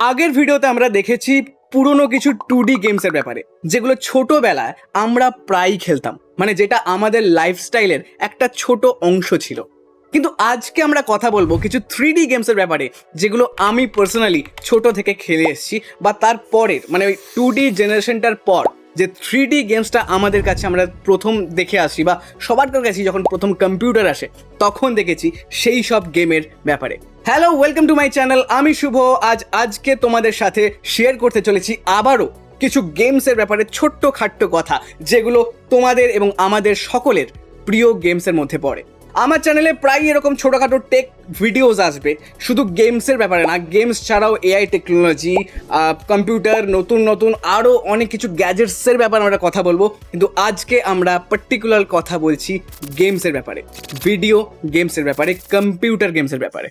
আগের ভিডিওতে আমরা দেখেছি পুরনো কিছু 2D গেমসের ব্যাপারে, যেগুলো ছোটবেলায় আমরা প্রায়ই খেলতাম, মানে যেটা আমাদের লাইফস্টাইলের একটা ছোট অংশ ছিল। কিন্তু আজকে আমরা কথা বলবো কিছু 3D গেমসের ব্যাপারে, যেগুলো আমি পার্সোনালি ছোট থেকে খেলে এসেছি, বা তার পরের মানে ওই 2D জেনারেশনটার পর যে 3D গেমসটা আমাদের কাছে আমরা প্রথম দেখে আসি, বা সবার কাছে যখন প্রথম কম্পিউটার আসে তখন দেখেছি সেই সব গেমের ব্যাপারে। Hello, welcome to my channel. আমি শুভ। আজকে তোমাদের সাথে শেয়ার করতে চলেছি আবারও কিছু গেমসের ব্যাপারে ছোট্ট খাট্ট কথা, যেগুলো তোমাদের এবং আমাদের সকলের প্রিয় গেমসের মধ্যে পড়ে। আমার চ্যানেলে প্রায় এরকম ছোটোখাটো টেক ভিডিওস আসবে, শুধু গেমসের ব্যাপারে না, গেমস ছাড়াও এআই টেকনোলজি, কম্পিউটার, নতুন নতুন আরও অনেক কিছু গ্যাজেটসের ব্যাপারে আমরা কথা বলবো। কিন্তু আজকে আমরা পার্টিকুলার কথা বলছি গেমসের ব্যাপারে, ভিডিও গেমসের ব্যাপারে, কম্পিউটার গেমসের ব্যাপারে।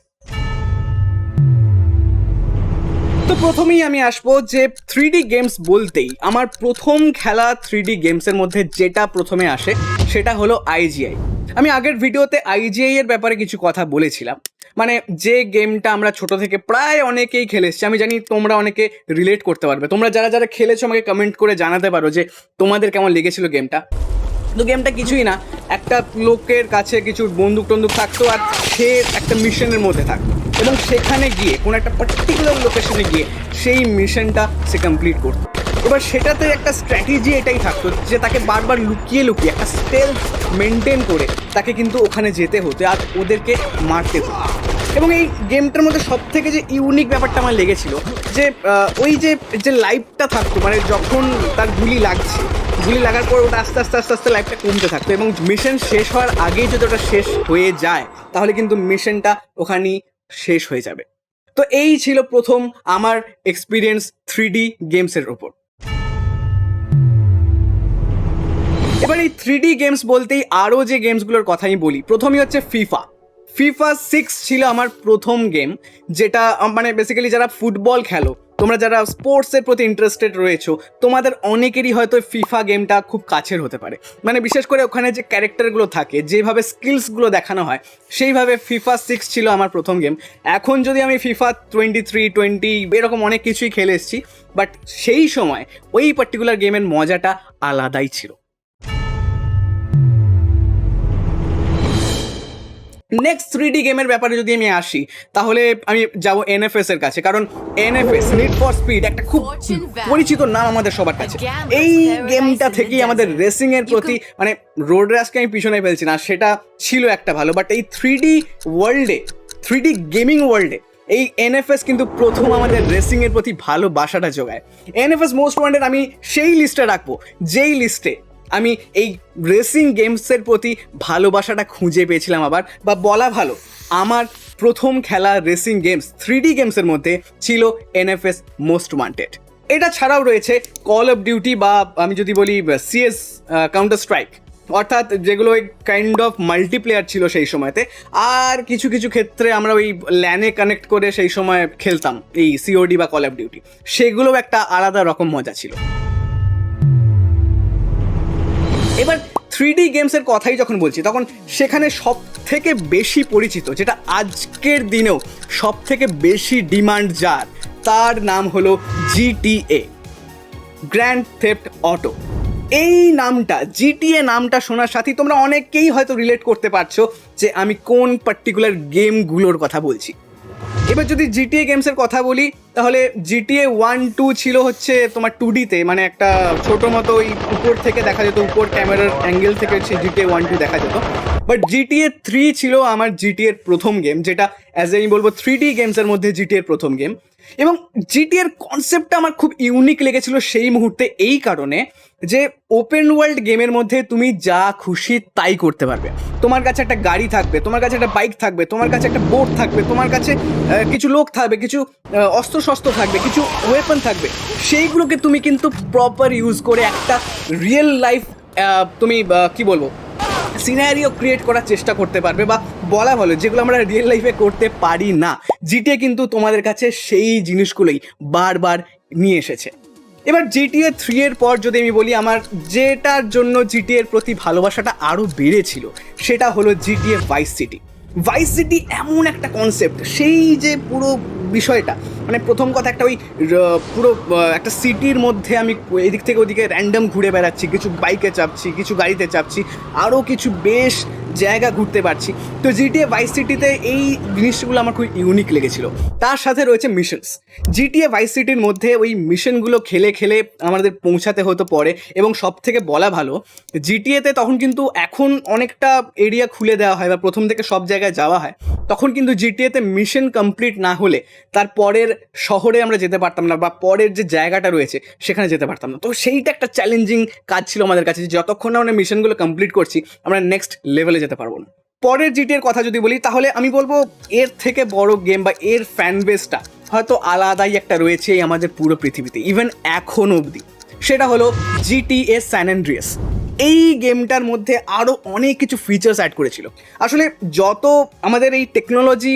তো প্রথমেই আমি আসবো যে 3D গেমস বলতেই আমার প্রথম খেলা 3D গেমসের মধ্যে যেটা প্রথমে আসে সেটা হলো আইজিআই। আমি আগের ভিডিওতে আইজিআই এর ব্যাপারে কিছু কথা বলেছিলাম, মানে যে গেমটা আমরা ছোট থেকে প্রায় অনেকেই খেলে এসেছি। আমি জানি তোমরা অনেকে রিলেট করতে পারবে, তোমরা যারা যারা খেলেছো আমাকে কমেন্ট করে জানাতে পারো যে তোমাদের কেমন লেগেছিল গেমটা। তো গেমটা কিছুই না, একটা লোকের কাছে কিছু বন্দুক টন্দুক থাকতো, আর সে একটা মিশনের মধ্যে থাকতো, এবং সেখানে গিয়ে কোনো একটা পার্টিকুলার লোকেশনে গিয়ে সেই মিশনটা সে কমপ্লিট করতো। এবার সেটাতে একটা স্ট্র্যাটেজি এটাই থাকতো যে তাকে বারবার লুকিয়ে লুকিয়ে একটা স্টেলথ মেনটেন করে তাকে কিন্তু ওখানে যেতে হতো আর ওদেরকে মারতে হতো। এবং এই গেমটার মধ্যে সব থেকে যে ইউনিক ব্যাপারটা আমার লেগেছিল যে ওই যে লাইফটা থাকতো, মানে যখন তার গুলি লাগার পর ওটা আস্তে আস্তে আস্তে আস্তে লাইফটা কমতে থাকতো, এবং মিশন শেষ হওয়ার আগেই যদি ওটা শেষ হয়ে যায় তাহলে কিন্তু মিশনটা ওখানেই শেষ হয়ে যাবে। তো এই ছিল প্রথম আমার এক্সপিরিয়েন্স 3D গেমসের ওপর। এবার এই 3D গেমস বলতেই আরও যে গেমসগুলোর কথাই বলি, প্রথমই হচ্ছে FIFA 6 ছিল আমার প্রথম গেম, যেটা মানে বেসিক্যালি যারা ফুটবল খেলো, তোমরা যারা স্পোর্টসের প্রতি ইন্টারেস্টেড রয়েছো, তোমাদের অনেকেরই হয়তো ফিফা গেমটা খুব কাছের হতে পারে। মানে বিশেষ করে ওখানে যে ক্যারেক্টারগুলো থাকে, যেভাবে স্কিলসগুলো দেখানো হয়, সেইভাবে FIFA 6 ছিল আমার প্রথম গেম। এখন যদি আমি FIFA 23, 20 এরকম অনেক কিছুই খেলে এসেছি, বাট সেই সময় ওই পার্টিকুলার গেমের মজাটা আলাদাই ছিল। নেক্সট 3D গেমের ব্যাপারে যদি আমি আসি, তাহলে আমি যাব এনএফএস এর কাছে, কারণ এনএফএস নিড ফর স্পিড একটা খুব পরিচিত নাম আমাদের সবার কাছে। এই গেমটা থেকেই আমাদের রেসিং এর প্রতি, মানে রোড রেসকে আমি পিছনে ফেলছি না, সেটা ছিল একটা ভালো, বাট এই 3D গেমিং ওয়ার্ল্ডে এই এনএফএস কিন্তু প্রথম আমাদের রেসিং এর প্রতি ভালোবাসাটা যোগায়। এনএফএস মোস্ট ওয়ান্টেড আমি সেই লিস্টে রাখবো, যেই লিস্টে আমি এই রেসিং গেমসের প্রতি ভালোবাসাটা খুঁজে পেয়েছিলাম আবার, বা বলা ভালো আমার প্রথম খেলা রেসিং গেমস 3D গেমসের মধ্যে ছিল এনএফএস মোস্ট ওয়ান্টেড। এটা ছাড়াও রয়েছে কল অফ ডিউটি, বা আমি যদি বলি সিএস, কাউন্টার স্ট্রাইক, অর্থাৎ যেগুলো ওই কাইন্ড অফ মাল্টিপ্লেয়ার ছিল সেই সময়তে। আর কিছু কিছু ক্ষেত্রে আমরা ওই ল্যানে কানেক্ট করে সেই সময় খেলতাম এই সিওডি বা কল অফ ডিউটি, সেগুলোও একটা আলাদা রকম মজা ছিল। এবার 3D গেমসের কথাই যখন বলছি, তখন সেখানে সব থেকে বেশি পরিচিত, যেটা আজকের দিনেও সব থেকে বেশি ডিমান্ড যার, তার নাম হলো GTA, গ্র্যান্ড থেফট অটো। এই নামটা, জিটিএ নামটা শোনার সাথে তোমরা অনেকেই হয়তো রিলেট করতে পারছো যে আমি কোন পার্টিকুলার গেমগুলোর কথা বলছি। এবার যদি জিটিএ গেমসের কথা বলি, তাহলে জিটিএ 1, 2 ছিল হচ্ছে তোমার 2Dতে, মানে একটা ছোটো মতো ওই উপর থেকে দেখা যেত, উপর ক্যামেরার অ্যাঙ্গেল থেকে হচ্ছে জিটিএ 1, 2 দেখা যেত। বাট জিটিএ 3 ছিল আমার জিটিএর প্রথম গেম, যেটা অ্যাজ আমি বলবো 3D গেমসের মধ্যে জিটিএর প্রথম গেম। এবং জিটিএর কনসেপ্টটা আমার খুব ইউনিক লেগেছিল সেই মুহূর্তে, এই কারণে যে ওপেন ওয়ার্ল্ড গেমের মধ্যে তুমি যা খুশি তাই করতে পারবে। তোমার কাছে একটা গাড়ি থাকবে, তোমার কাছে একটা বাইক থাকবে, তোমার কাছে একটা বোট থাকবে, তোমার কাছে কিছু লোক থাকবে, কিছু অস্ত্রশস্ত্র থাকবে, কিছু ওয়েপন থাকবে। সেইগুলোকে তুমি কিন্তু প্রপার ইউজ করে একটা রিয়েল লাইফ তুমি কি বলবো সিনারিও ক্রিয়েট করার চেষ্টা করতে পারবে, বা বলা ভালো যেগুলো আমরা রিয়েল লাইফে করতে পারি না, জিটিএ কিন্তু তোমাদের কাছে সেই জিনিসগুলোই বারবার নিয়ে এসেছে। এবার জিটিএ 3 এর পর যদি আমি বলি, আমার যেটার জন্য জিটিএর প্রতি ভালোবাসাটা আরও বেড়েছিল সেটা হলো GTA vice city. Vice city এমন একটা কনসেপ্ট, সেই যে পুরো বিষয়টা, মানে প্রথম কথা একটা ওই পুরো একটা সিটির মধ্যে আমি এদিক থেকে ওদিকে র্যান্ডম ঘুরে বেড়াচ্ছি, কিছু বাইকে চাপছি, কিছু গাড়িতে চাপছি, আরও কিছু বেশ জায়গা ঘুরতে পারছি। তো জিটিএ ভাইস সিটিতে এই জিনিসগুলো আমার খুব ইউনিক লেগেছিল। তার সাথে রয়েছে মিশনস। জিটিএ ভাইস সিটির মধ্যে ওই মিশনগুলো খেলে খেলে আমাদের পৌঁছাতে হতো পরে, এবং সব থেকে বলা ভালো জিটিএতে তখন কিন্তু এখন অনেকটা এরিয়া খুলে দেওয়া হয় বা প্রথম থেকে সব জায়গায় যাওয়া হয়, তখন কিন্তু জিটিএতে মিশন কমপ্লিট না হলে তার পরের শহরে আমরা যেতে পারতাম না, বা পরের যে জায়গাটা রয়েছে সেখানে যেতে পারতাম না। তো সেইটা একটা চ্যালেঞ্জিং কাজ ছিল আমাদের কাছে, যে যতক্ষণ না আমরা মিশনগুলো কমপ্লিট করছি আমরা নেক্সট লেভেলে যেতে পারবো না। পরের জিটিএর কথা যদি বলি, তাহলে আমি বলবো এর থেকে বড় গেম বা এর ফ্যান বেসটা হয়তো আলাদাই একটা রয়েছে আমাদের পুরো পৃথিবীতে, ইভেন এখন অবধি। সেটা হলো জিটিএ স্যান অ্যান্ড্রিয়াস। এই গেমটার মধ্যে আরও অনেক কিছু ফিচার্স অ্যাড করেছিল। আসলে যত আমাদের এই টেকনোলজি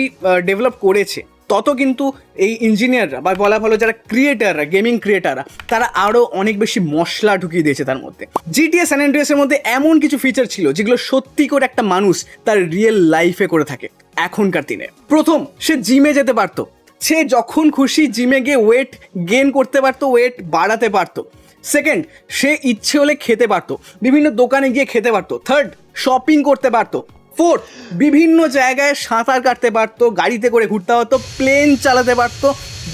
ডেভেলপ করেছে, তত কিন্তু এই ইঞ্জিনিয়াররা বা বলা ভালো যারা ক্রিয়েটাররা, গেমিং ক্রিয়েটাররা, তারা আরও অনেক বেশি মশলা ঢুকিয়ে দিয়েছে তার মধ্যে। জিটিএ স্যান অ্যান্ড্রিয়াসের মধ্যে এমন কিছু ফিচার ছিল যেগুলো সত্যি করে একটা মানুষ তার রিয়েল লাইফে করে থাকে এখনকার দিনে। প্রথম, সে জিমে যেতে পারতো, সে যখন খুশি জিমে গিয়ে ওয়েট গেইন করতে পারতো, ওয়েট বাড়াতে পারতো। সেকেন্ড, সে ইচ্ছে হলে খেতে পারতো, বিভিন্ন দোকানে গিয়ে খেতে পারতো। থার্ড, শপিং করতে পারতো। ফোর্থ, বিভিন্ন জায়গায় সাঁতার কাটতে পারতো, গাড়িতে করে ঘুরতে পারতো, প্লেন চালাতে পারতো,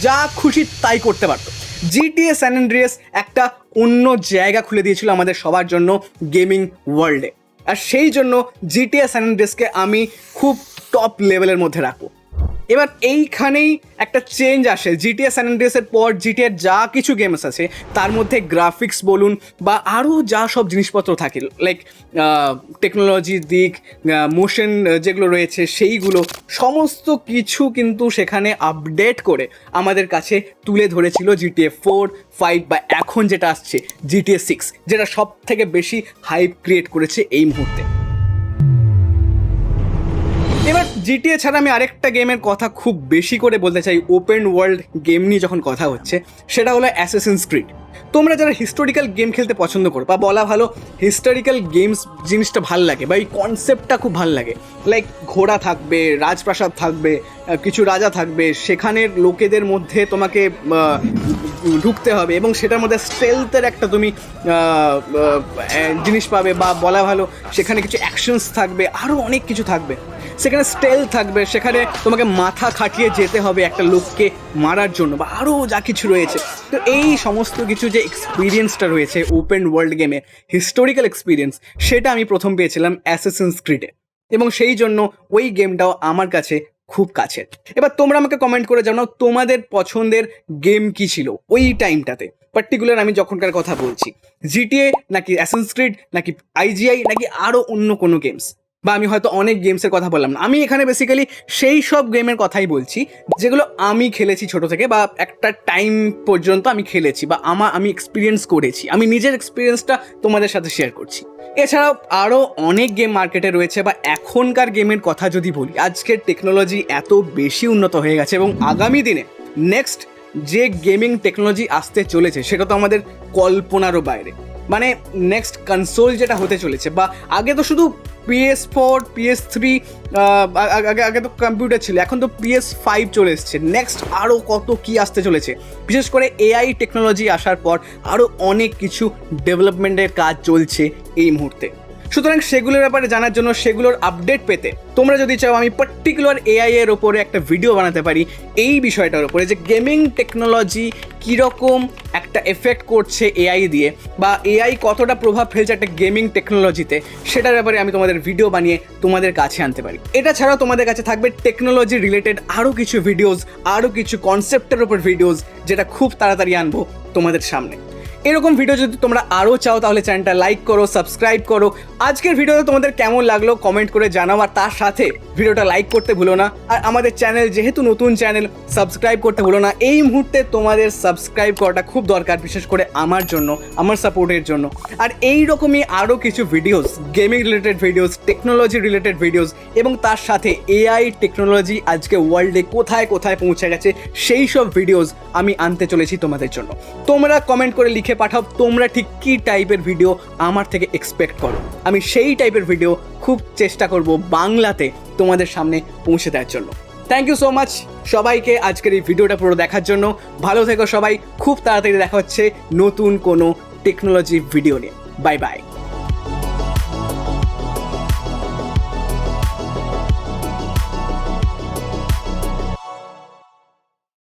যা খুশি তাই করতে পারতো। জিটিএ স্যান অ্যান্ড্রিয়াস একটা অন্য জায়গা খুলে দিয়েছিল আমাদের সবার জন্য গেমিং ওয়ার্ল্ডে, আর সেই জন্য জিটিএ স্যান অ্যান্ড্রিয়াসকে আমি খুব টপ লেভেলের মধ্যে রাখবো। এবার এইখানেই একটা চেঞ্জ আসে। জিটিএ স্যান অ্যান্ড্রিয়াসের পর জিটিএর যা কিছু গেমস আছে তার মধ্যে গ্রাফিক্স বলুন বা আরও যা সব জিনিসপত্র থাকে, লাইক টেকনোলজির দিক, মোশন যেগুলো রয়েছে সেইগুলো সমস্ত কিছু কিন্তু সেখানে আপডেট করে আমাদের কাছে তুলে ধরেছিল জিটিএ 4, 5 বা এখন যেটা আসছে জিটিএ 6, যেটা সব থেকে বেশি হাইপ ক্রিয়েট করেছে এই মুহূর্তে। এবার জিটিএ ছাড়া আমি আরেকটা গেমের কথা খুব বেশি করে বলতে চাই, ওপেন ওয়ার্ল্ড গেম নিয়ে যখন কথা হচ্ছে, সেটা হলো অ্যাসাসিনস ক্রিড। তোমরা যারা হিস্টোরিক্যাল গেম খেলতে পছন্দ করো, বা বলা ভালো হিস্টোরিক্যাল গেমস জিনিসটা ভাল লাগে বা এই কনসেপ্টটা খুব ভাল লাগে, লাইক ঘোড়া থাকবে, রাজপ্রাসাদ থাকবে, কিছু রাজা থাকবে, সেখানের লোকেদের মধ্যে তোমাকে ঢুকতে হবে এবং সেটার মধ্যে স্টেলথের একটা তুমি জিনিস পাবে, বা বলা ভালো সেখানে কিছু অ্যাকশনস থাকবে, আরও অনেক কিছু থাকবে। সেখানে স্টেল থাকবে, সেখানে তোমাকে মাথা খাটিয়ে যেতে হবে একটা লোককে মারার জন্য, বা আরও যা কিছু রয়েছে। তো এই সমস্ত কিছু যে এক্সপিরিয়েন্সটা রয়েছে ওপেন ওয়ার্ল্ড গেমে, হিস্টোরিক্যাল এক্সপিরিয়েন্স, সেটা আমি প্রথম পেয়েছিলাম অ্যাসাসিনস ক্রিডে, এবং সেই জন্য ওই গেমটাও আমার কাছে খুব কাছের। এবার তোমরা আমাকে কমেন্ট করে জানাও তোমাদের পছন্দের গেম কী ছিল ওই টাইমটাতে, পার্টিকুলার আমি যখনকার কথা বলছি, জিটিএ নাকি অ্যাসাসিনস ক্রিড নাকি আইজিআই নাকি আরও অন্য কোনো গেমস, বা আমি হয়তো অনেক গেমসের কথা বললাম না। আমি এখানে বেসিক্যালি সেই সব গেমের কথাই বলছি যেগুলো আমি খেলেছি ছোটো থেকে, বা একটা টাইম পর্যন্ত আমি খেলেছি, বা আমি এক্সপিরিয়েন্স করেছি, আমি নিজের এক্সপিরিয়েন্সটা তোমাদের সাথে শেয়ার করছি। এছাড়াও আরও অনেক গেম মার্কেটে রয়েছে, বা এখনকার গেমের কথা যদি বলি, আজকের টেকনোলজি এত বেশি উন্নত হয়ে গেছে এবং আগামী দিনে নেক্সট যে গেমিং টেকনোলজি আসতে চলেছে সেটা তো আমাদের কল্পনারও বাইরে। মানে নেক্সট কনসোল যেটা হতে চলেছে, বা আগে তো শুধু PS4, PS3, আগে তো কম্পিউটার ছিল, এখন তো PS5 চলে এসছে। নেক্সট আরও কত কি আসতে চলেছে, বিশেষ করে এআই টেকনোলজি আসার পর আরও অনেক কিছু ডেভেলপমেন্টের কাজ চলছে এই মুহূর্তে। সুতরাং সেগুলোর ব্যাপারে জানার জন্য, সেগুলোর আপডেট পেতে তোমরা যদি চাও আমি পার্টিকুলার এআই এর ওপরে একটা ভিডিও বানাতে পারি, এই বিষয়টার ওপরে যে গেমিং টেকনোলজি কীরকম একটা এফেক্ট করছে এআই দিয়ে, বা এআই কতটা প্রভাব ফেলছে একটা গেমিং টেকনোলজিতে, সেটার ব্যাপারে আমি তোমাদের ভিডিও বানিয়ে তোমাদের কাছে আনতে পারি। এটা ছাড়াও তোমাদের কাছে থাকবে টেকনোলজি রিলেটেড আরও কিছু ভিডিওস, আরও কিছু কনসেপ্টের ওপর ভিডিওস, যেটা খুব তাড়াতাড়ি আনবো তোমাদের সামনে। এরকম ভিডিও যদি তোমরা আরও চাও তাহলে চ্যানেলটা লাইক করো, সাবস্ক্রাইব করো। আজকের ভিডিওতে তোমাদের কেমন লাগলো কমেন্ট করে জানাও, আর তার সাথে ভিডিওটা লাইক করতে ভুলো না। আর আমাদের চ্যানেল যেহেতু নতুন চ্যানেল, সাবস্ক্রাইব করতে ভুলো না। এই মুহূর্তে তোমাদের সাবস্ক্রাইব করাটা খুব দরকার, বিশেষ করে আমার জন্য, আমার সাপোর্টের জন্য। আর এই রকমই আরও কিছু videos, gaming related videos, technology related videos, এবং তার সাথে এআই টেকনোলজি আজকে ওয়ার্ল্ডে কোথায় কোথায় পৌঁছে গেছে সেই সব ভিডিওস আমি আনতে চলেছি তোমাদের জন্য। তোমরা কমেন্ট করে লিখে পাঠাও তোমরা ঠিক কী টাইপের ভিডিও আমার থেকে এক্সপেক্ট করো। আমি সেই টাইপের ভিডিও খুব চেষ্টা করব বাংলাতে তোমাদের সামনে পৌঁছে দেওয়ার জন্য। থ্যাংক ইউ সো মাচ সবাইকে আজকের এই ভিডিওটা পুরো দেখার জন্য। ভালো থেকো সবাই, খুব তাড়াতাড়ি দেখা হচ্ছে নতুন কোনো টেকনোলজি ভিডিও নিয়ে। Bye bye.